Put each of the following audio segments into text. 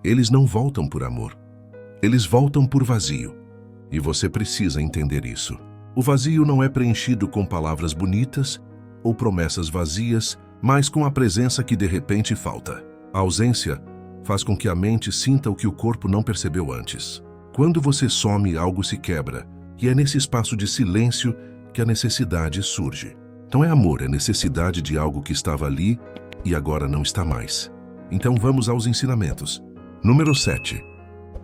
Eles não voltam por amor. Eles voltam por vazio. E você precisa entender isso. O vazio não é preenchido com palavras bonitas ou promessas vazias, mas com a presença que de repente falta. A ausência faz com que a mente sinta o que o corpo não percebeu antes. Quando você some, algo se quebra, e é nesse espaço de silêncio que a necessidade surge. Não é amor, é necessidade de algo que estava ali e agora não está mais. Então vamos aos ensinamentos. Número 7.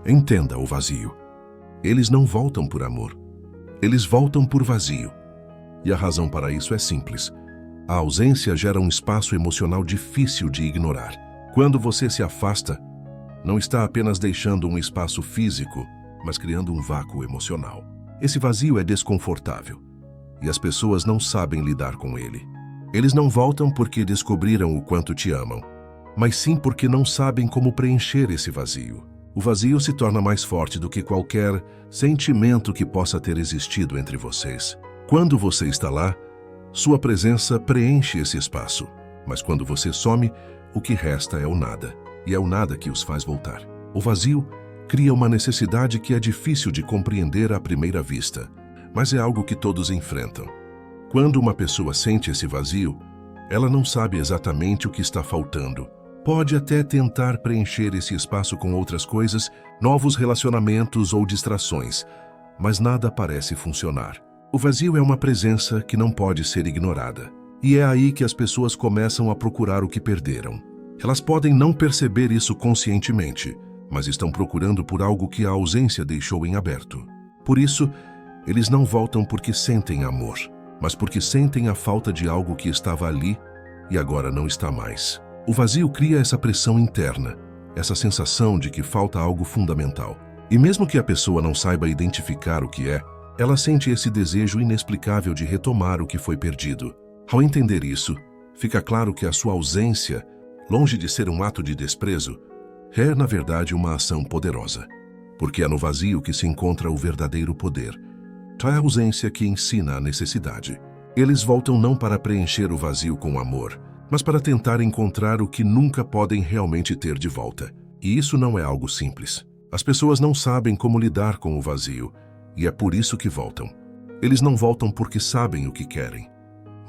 Entenda o vazio. Eles não voltam por amor. Eles voltam por vazio. E a razão para isso é simples. A ausência gera um espaço emocional difícil de ignorar. Quando você se afasta, não está apenas deixando um espaço físico, mas criando um vácuo emocional. Esse vazio é desconfortável, e as pessoas não sabem lidar com ele. Eles não voltam porque descobriram o quanto te amam, mas sim porque não sabem como preencher esse vazio. O vazio se torna mais forte do que qualquer sentimento que possa ter existido entre vocês. Quando você está lá, sua presença preenche esse espaço, mas quando você some, o que resta é o nada, e é o nada que os faz voltar. O vazio cria uma necessidade que é difícil de compreender à primeira vista, mas é algo que todos enfrentam. Quando uma pessoa sente esse vazio, ela não sabe exatamente o que está faltando. Pode até tentar preencher esse espaço com outras coisas, novos relacionamentos ou distrações, mas nada parece funcionar. O vazio é uma presença que não pode ser ignorada. E é aí que as pessoas começam a procurar o que perderam. Elas podem não perceber isso conscientemente, mas estão procurando por algo que a ausência deixou em aberto. Por isso, eles não voltam porque sentem amor, mas porque sentem a falta de algo que estava ali e agora não está mais. O vazio cria essa pressão interna, essa sensação de que falta algo fundamental. E mesmo que a pessoa não saiba identificar o que é, ela sente esse desejo inexplicável de retomar o que foi perdido. Ao entender isso, fica claro que a sua ausência, longe de ser um ato de desprezo, é, na verdade, uma ação poderosa. Porque é no vazio que se encontra o verdadeiro poder. É a ausência que ensina a necessidade. Eles voltam não para preencher o vazio com amor, mas para tentar encontrar o que nunca podem realmente ter de volta. E isso não é algo simples. As pessoas não sabem como lidar com o vazio, e é por isso que voltam. Eles não voltam porque sabem o que querem,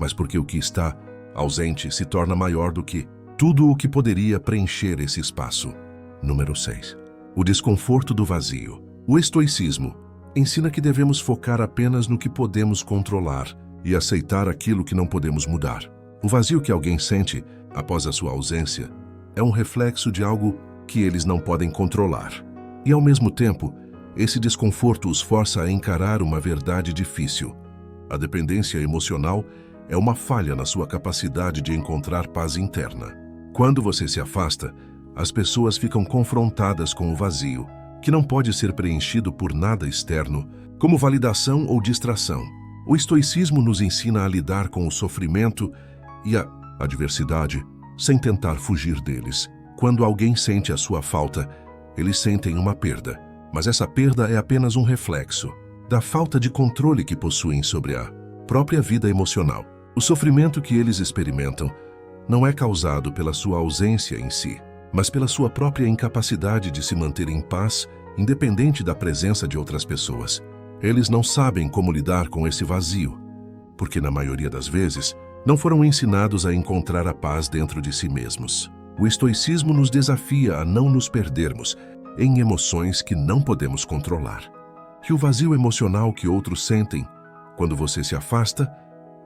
mas porque o que está ausente se torna maior do que tudo o que poderia preencher esse espaço. Número 6. O desconforto do vazio. O estoicismo ensina que devemos focar apenas no que podemos controlar e aceitar aquilo que não podemos mudar. O vazio que alguém sente após a sua ausência é um reflexo de algo que eles não podem controlar. E, ao mesmo tempo, esse desconforto os força a encarar uma verdade difícil. A dependência emocional é uma falha na sua capacidade de encontrar paz interna. Quando você se afasta, as pessoas ficam confrontadas com o vazio, que não pode ser preenchido por nada externo, como validação ou distração. O estoicismo nos ensina a lidar com o sofrimento e a adversidade sem tentar fugir deles. Quando alguém sente a sua falta, eles sentem uma perda, mas essa perda é apenas um reflexo da falta de controle que possuem sobre a própria vida emocional. O sofrimento que eles experimentam não é causado pela sua ausência em si, mas pela sua própria incapacidade de se manter em paz, independente da presença de outras pessoas. Eles não sabem como lidar com esse vazio, porque na maioria das vezes não foram ensinados a encontrar a paz dentro de si mesmos. O estoicismo nos desafia a não nos perdermos em emoções que não podemos controlar. Que o vazio emocional que outros sentem quando você se afasta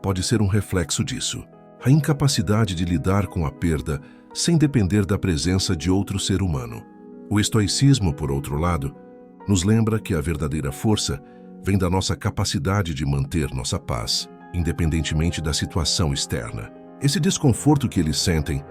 pode ser um reflexo disso. A incapacidade de lidar com a perda sem depender da presença de outro ser humano. O estoicismo, por outro lado, nos lembra que a verdadeira força vem da nossa capacidade de manter nossa paz, independentemente da situação externa. Esse desconforto que eles sentem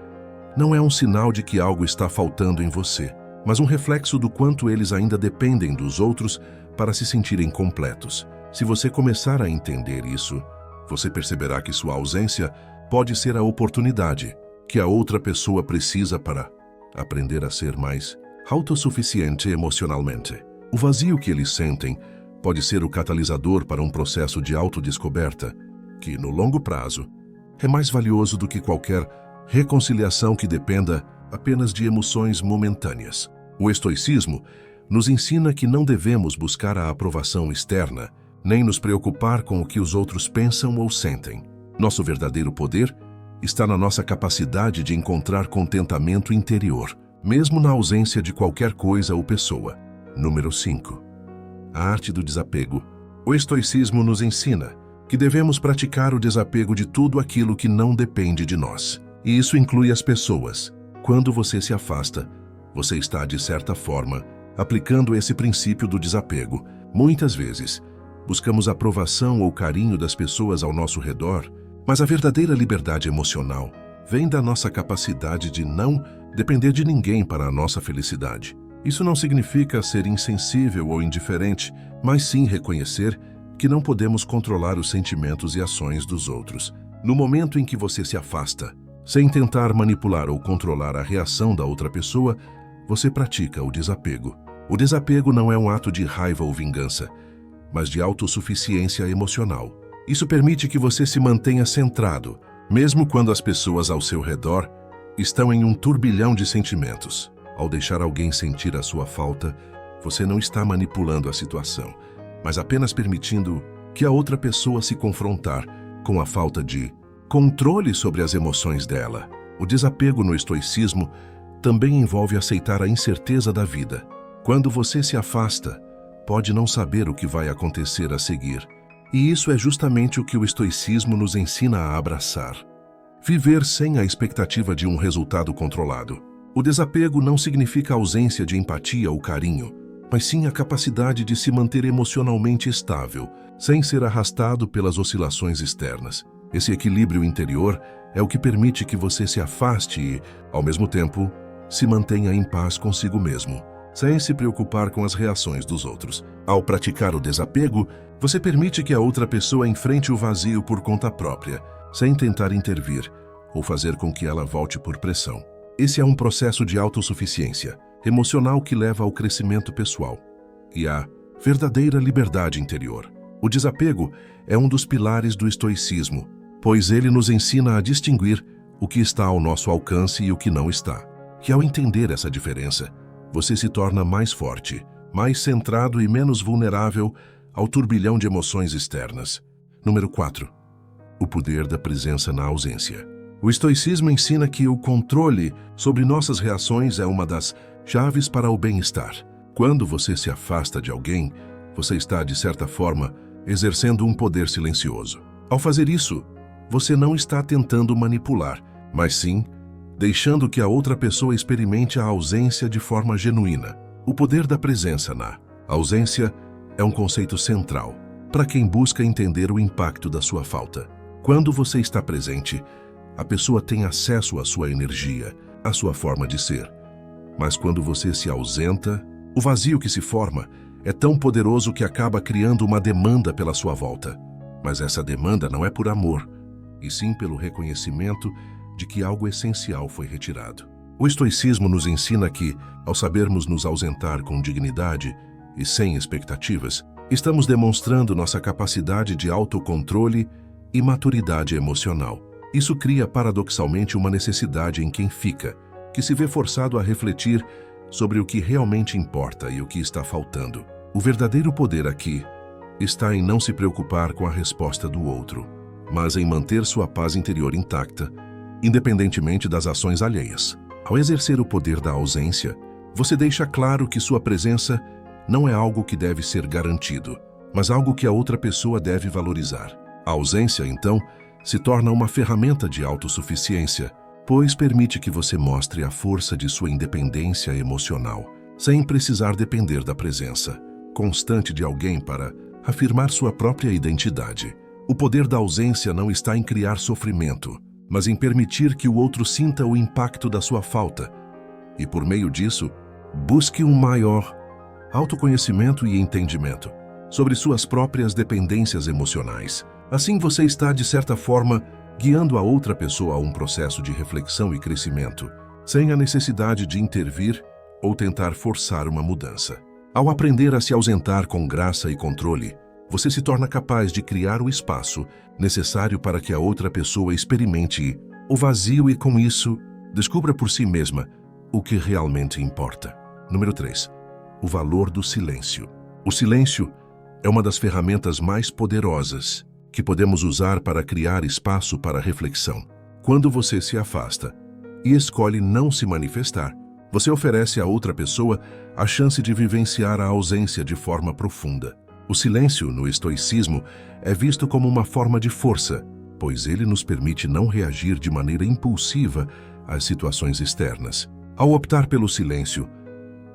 não é um sinal de que algo está faltando em você, mas um reflexo do quanto eles ainda dependem dos outros para se sentirem completos. Se você começar a entender isso, você perceberá que sua ausência pode ser a oportunidade que a outra pessoa precisa para aprender a ser mais autossuficiente emocionalmente. O vazio que eles sentem pode ser o catalisador para um processo de autodescoberta que, no longo prazo, é mais valioso do que qualquer reconciliação que dependa apenas de emoções momentâneas. O estoicismo nos ensina que não devemos buscar a aprovação externa, nem nos preocupar com o que os outros pensam ou sentem. Nosso verdadeiro poder está na nossa capacidade de encontrar contentamento interior, mesmo na ausência de qualquer coisa ou pessoa. Número 5. A arte do desapego. O estoicismo nos ensina que devemos praticar o desapego de tudo aquilo que não depende de nós. E isso inclui as pessoas. Quando você se afasta, você está, de certa forma, aplicando esse princípio do desapego. Muitas vezes, buscamos aprovação ou carinho das pessoas ao nosso redor, mas a verdadeira liberdade emocional vem da nossa capacidade de não depender de ninguém para a nossa felicidade. Isso não significa ser insensível ou indiferente, mas sim reconhecer que não podemos controlar os sentimentos e ações dos outros. No momento em que você se afasta, sem tentar manipular ou controlar a reação da outra pessoa, você pratica o desapego. O desapego não é um ato de raiva ou vingança, mas de autossuficiência emocional. Isso permite que você se mantenha centrado, mesmo quando as pessoas ao seu redor estão em um turbilhão de sentimentos. Ao deixar alguém sentir a sua falta, você não está manipulando a situação, mas apenas permitindo que a outra pessoa se confrontar com a falta de controle sobre as emoções dela. O desapego no estoicismo também envolve aceitar a incerteza da vida. Quando você se afasta, pode não saber o que vai acontecer a seguir. E isso é justamente o que o estoicismo nos ensina a abraçar. Viver sem a expectativa de um resultado controlado. O desapego não significa ausência de empatia ou carinho, mas sim a capacidade de se manter emocionalmente estável, sem ser arrastado pelas oscilações externas. Esse equilíbrio interior é o que permite que você se afaste e, ao mesmo tempo, se mantenha em paz consigo mesmo, sem se preocupar com as reações dos outros. Ao praticar o desapego, você permite que a outra pessoa enfrente o vazio por conta própria, sem tentar intervir ou fazer com que ela volte por pressão. Esse é um processo de autossuficiência emocional que leva ao crescimento pessoal e à verdadeira liberdade interior. O desapego é um dos pilares do estoicismo, pois ele nos ensina a distinguir o que está ao nosso alcance e o que não está. E ao entender essa diferença, você se torna mais forte, mais centrado e menos vulnerável ao turbilhão de emoções externas. Número 4. O poder da presença na ausência. O estoicismo ensina que o controle sobre nossas reações é uma das chaves para o bem-estar. Quando você se afasta de alguém, você está, de certa forma, exercendo um poder silencioso. Ao fazer isso, você não está tentando manipular, mas sim deixando que a outra pessoa experimente a ausência de forma genuína. O poder da presença na ausência é um conceito central para quem busca entender o impacto da sua falta. Quando você está presente, a pessoa tem acesso à sua energia, à sua forma de ser. Mas quando você se ausenta, o vazio que se forma é tão poderoso que acaba criando uma demanda pela sua volta. Mas essa demanda não é por amor, e sim pelo reconhecimento de que algo essencial foi retirado. O estoicismo nos ensina que, ao sabermos nos ausentar com dignidade e sem expectativas, estamos demonstrando nossa capacidade de autocontrole e maturidade emocional. Isso cria paradoxalmente uma necessidade em quem fica, que se vê forçado a refletir sobre o que realmente importa e o que está faltando. O verdadeiro poder aqui está em não se preocupar com a resposta do outro, mas em manter sua paz interior intacta, independentemente das ações alheias. Ao exercer o poder da ausência, você deixa claro que sua presença não é algo que deve ser garantido, mas algo que a outra pessoa deve valorizar. A ausência, então, se torna uma ferramenta de autossuficiência, pois permite que você mostre a força de sua independência emocional, sem precisar depender da presença constante de alguém para afirmar sua própria identidade. O poder da ausência não está em criar sofrimento, mas em permitir que o outro sinta o impacto da sua falta e, por meio disso, busque um maior autoconhecimento e entendimento sobre suas próprias dependências emocionais. Assim, você está, de certa forma, guiando a outra pessoa a um processo de reflexão e crescimento, sem a necessidade de intervir ou tentar forçar uma mudança. Ao aprender a se ausentar com graça e controle, você se torna capaz de criar o espaço necessário para que a outra pessoa experimente o vazio e, com isso, descubra por si mesma o que realmente importa. Número 3. O valor do silêncio. O silêncio é uma das ferramentas mais poderosas que podemos usar para criar espaço para reflexão. Quando você se afasta e escolhe não se manifestar, você oferece a outra pessoa a chance de vivenciar a ausência de forma profunda. O silêncio, no estoicismo, é visto como uma forma de força, pois ele nos permite não reagir de maneira impulsiva às situações externas. Ao optar pelo silêncio,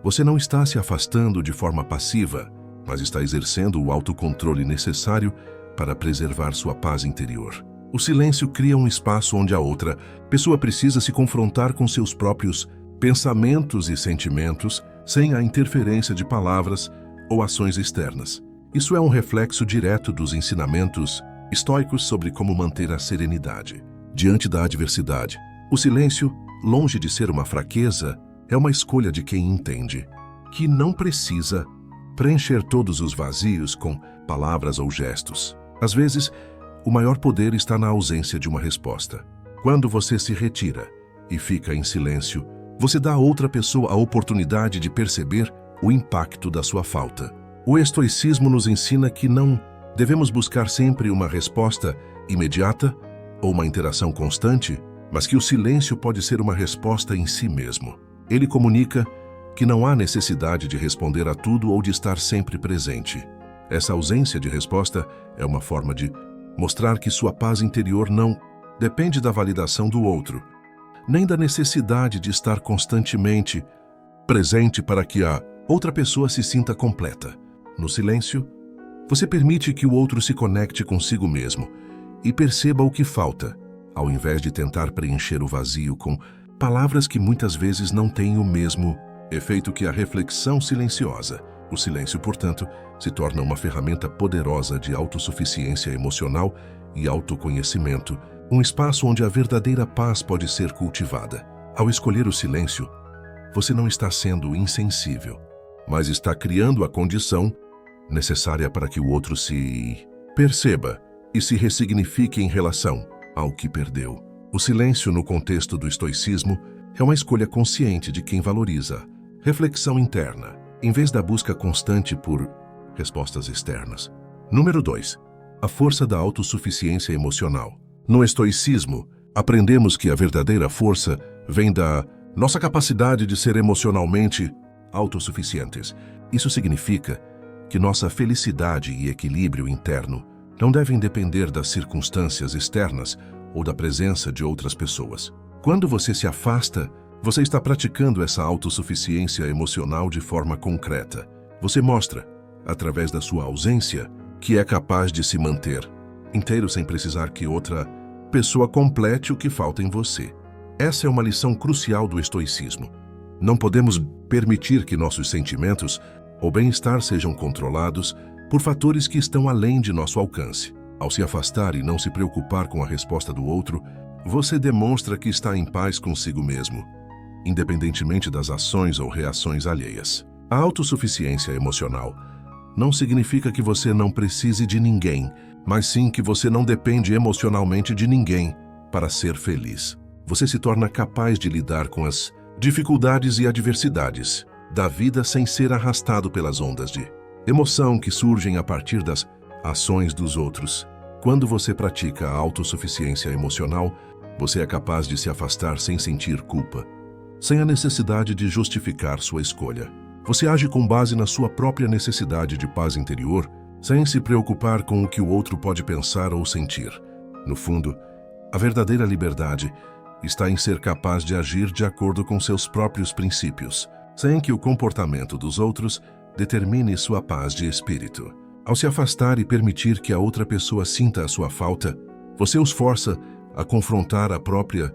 você não está se afastando de forma passiva, mas está exercendo o autocontrole necessário para preservar sua paz interior. O silêncio cria um espaço onde a outra pessoa precisa se confrontar com seus próprios pensamentos e sentimentos sem a interferência de palavras ou ações externas. Isso é um reflexo direto dos ensinamentos estoicos sobre como manter a serenidade diante da adversidade. O silêncio, longe de ser uma fraqueza, é uma escolha de quem entende que não precisa preencher todos os vazios com palavras ou gestos. Às vezes, o maior poder está na ausência de uma resposta. Quando você se retira e fica em silêncio, você dá a outra pessoa a oportunidade de perceber o impacto da sua falta. O estoicismo nos ensina que não devemos buscar sempre uma resposta imediata ou uma interação constante, mas que o silêncio pode ser uma resposta em si mesmo. Ele comunica que não há necessidade de responder a tudo ou de estar sempre presente. Essa ausência de resposta é uma forma de mostrar que sua paz interior não depende da validação do outro, nem da necessidade de estar constantemente presente para que a outra pessoa se sinta completa. No silêncio, você permite que o outro se conecte consigo mesmo e perceba o que falta, ao invés de tentar preencher o vazio com palavras que muitas vezes não têm o mesmo efeito que a reflexão silenciosa. O silêncio, portanto, se torna uma ferramenta poderosa de autossuficiência emocional e autoconhecimento, um espaço onde a verdadeira paz pode ser cultivada. Ao escolher o silêncio, você não está sendo insensível, mas está criando a condição necessária para que o outro se perceba e se ressignifique em relação ao que perdeu. O silêncio, no contexto do estoicismo, é uma escolha consciente de quem valoriza reflexão interna, em vez da busca constante por respostas externas. Número 2. A força da autossuficiência emocional. No estoicismo, aprendemos que a verdadeira força vem da nossa capacidade de ser emocionalmente autossuficientes. Isso significa que nossa felicidade e equilíbrio interno não devem depender das circunstâncias externas ou da presença de outras pessoas. Quando você se afasta, você está praticando essa autossuficiência emocional de forma concreta. Você mostra, através da sua ausência, que é capaz de se manter inteiro sem precisar que outra pessoa complete o que falta em você. Essa é uma lição crucial do estoicismo. Não podemos permitir que nossos sentimentos ou bem-estar sejam controlados por fatores que estão além de nosso alcance. Ao se afastar e não se preocupar com a resposta do outro, você demonstra que está em paz consigo mesmo, independentemente das ações ou reações alheias. A autossuficiência emocional não significa que você não precise de ninguém, mas sim que você não depende emocionalmente de ninguém para ser feliz. Você se torna capaz de lidar com as dificuldades e adversidades da vida sem ser arrastado pelas ondas de emoção que surgem a partir das ações dos outros. Quando você pratica a autossuficiência emocional, você é capaz de se afastar sem sentir culpa, sem a necessidade de justificar sua escolha. Você age com base na sua própria necessidade de paz interior, sem se preocupar com o que o outro pode pensar ou sentir. No fundo, a verdadeira liberdade está em ser capaz de agir de acordo com seus próprios princípios, sem que o comportamento dos outros determine sua paz de espírito. Ao se afastar e permitir que a outra pessoa sinta a sua falta, você os força a confrontar a própria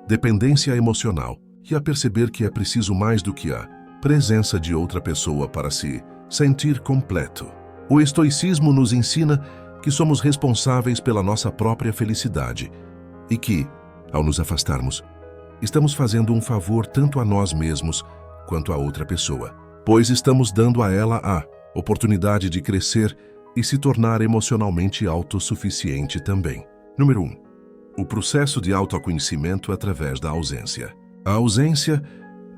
dependência emocional e a perceber que é preciso mais do que a presença de outra pessoa para se sentir completo. O estoicismo nos ensina que somos responsáveis pela nossa própria felicidade e que, ao nos afastarmos, estamos fazendo um favor tanto a nós mesmos quanto a outra pessoa, pois estamos dando a ela a oportunidade de crescer e se tornar emocionalmente autossuficiente também. Número 1. O processo de autoconhecimento através da ausência. A ausência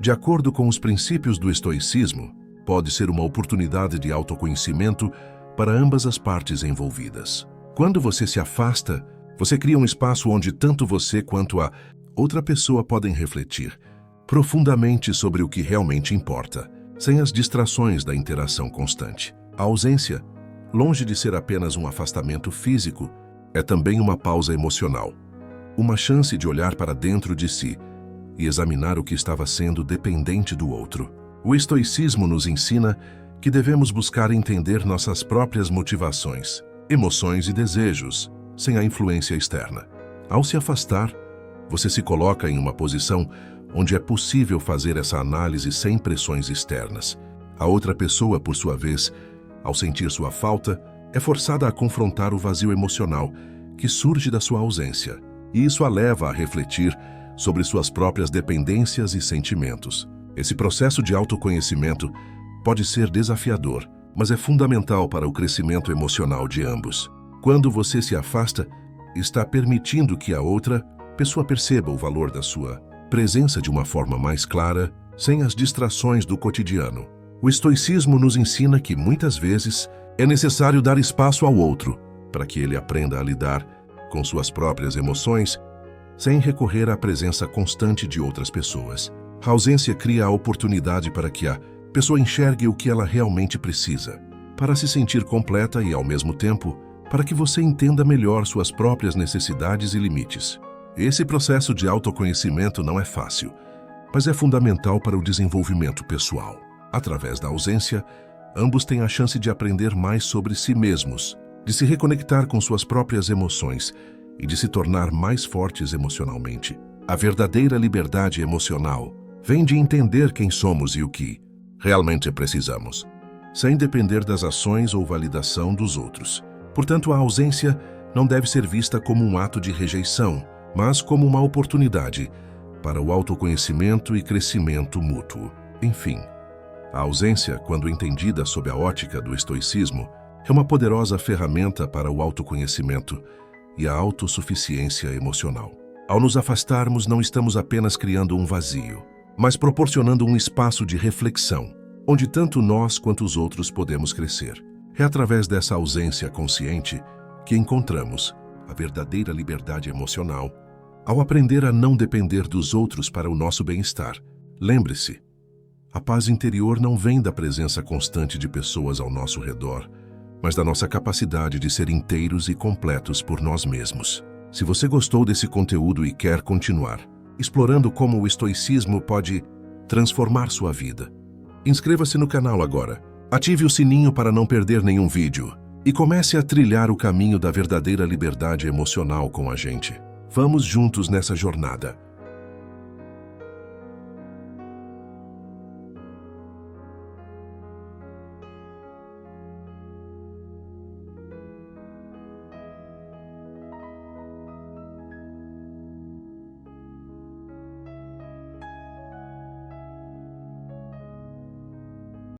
De acordo com os princípios do estoicismo, pode ser uma oportunidade de autoconhecimento para ambas as partes envolvidas. Quando você se afasta, você cria um espaço onde tanto você quanto a outra pessoa podem refletir profundamente sobre o que realmente importa, sem as distrações da interação constante. A ausência, longe de ser apenas um afastamento físico, é também uma pausa emocional, uma chance de olhar para dentro de si e examinar o que estava sendo dependente do outro. O estoicismo nos ensina que devemos buscar entender nossas próprias motivações, emoções e desejos, sem a influência externa. Ao se afastar, você se coloca em uma posição onde é possível fazer essa análise sem pressões externas. A outra pessoa, por sua vez, ao sentir sua falta, é forçada a confrontar o vazio emocional que surge da sua ausência, e isso a leva a refletir sobre suas próprias dependências e sentimentos. Esse processo de autoconhecimento pode ser desafiador, mas é fundamental para o crescimento emocional de ambos. Quando você se afasta, está permitindo que a outra pessoa perceba o valor da sua presença de uma forma mais clara, sem as distrações do cotidiano. O estoicismo nos ensina que, muitas vezes, é necessário dar espaço ao outro, para que ele aprenda a lidar com suas próprias emoções, sem recorrer à presença constante de outras pessoas. A ausência cria a oportunidade para que a pessoa enxergue o que ela realmente precisa, para se sentir completa e, ao mesmo tempo, para que você entenda melhor suas próprias necessidades e limites. Esse processo de autoconhecimento não é fácil, mas é fundamental para o desenvolvimento pessoal. Através da ausência, ambos têm a chance de aprender mais sobre si mesmos, de se reconectar com suas próprias emoções e de se tornar mais fortes emocionalmente. A verdadeira liberdade emocional vem de entender quem somos e o que realmente precisamos, sem depender das ações ou validação dos outros. Portanto, a ausência não deve ser vista como um ato de rejeição, mas como uma oportunidade para o autoconhecimento e crescimento mútuo. Enfim, a ausência, quando entendida sob a ótica do estoicismo, é uma poderosa ferramenta para o autoconhecimento e a autossuficiência emocional. Ao nos afastarmos, não estamos apenas criando um vazio, mas proporcionando um espaço de reflexão, onde tanto nós quanto os outros podemos crescer. É através dessa ausência consciente que encontramos a verdadeira liberdade emocional, ao aprender a não depender dos outros para o nosso bem-estar. Lembre-se, a paz interior não vem da presença constante de pessoas ao nosso redor, mas da nossa capacidade de ser inteiros e completos por nós mesmos. Se você gostou desse conteúdo e quer continuar explorando como o estoicismo pode transformar sua vida, inscreva-se no canal agora, ative o sininho para não perder nenhum vídeo e comece a trilhar o caminho da verdadeira liberdade emocional com a gente. Vamos juntos nessa jornada.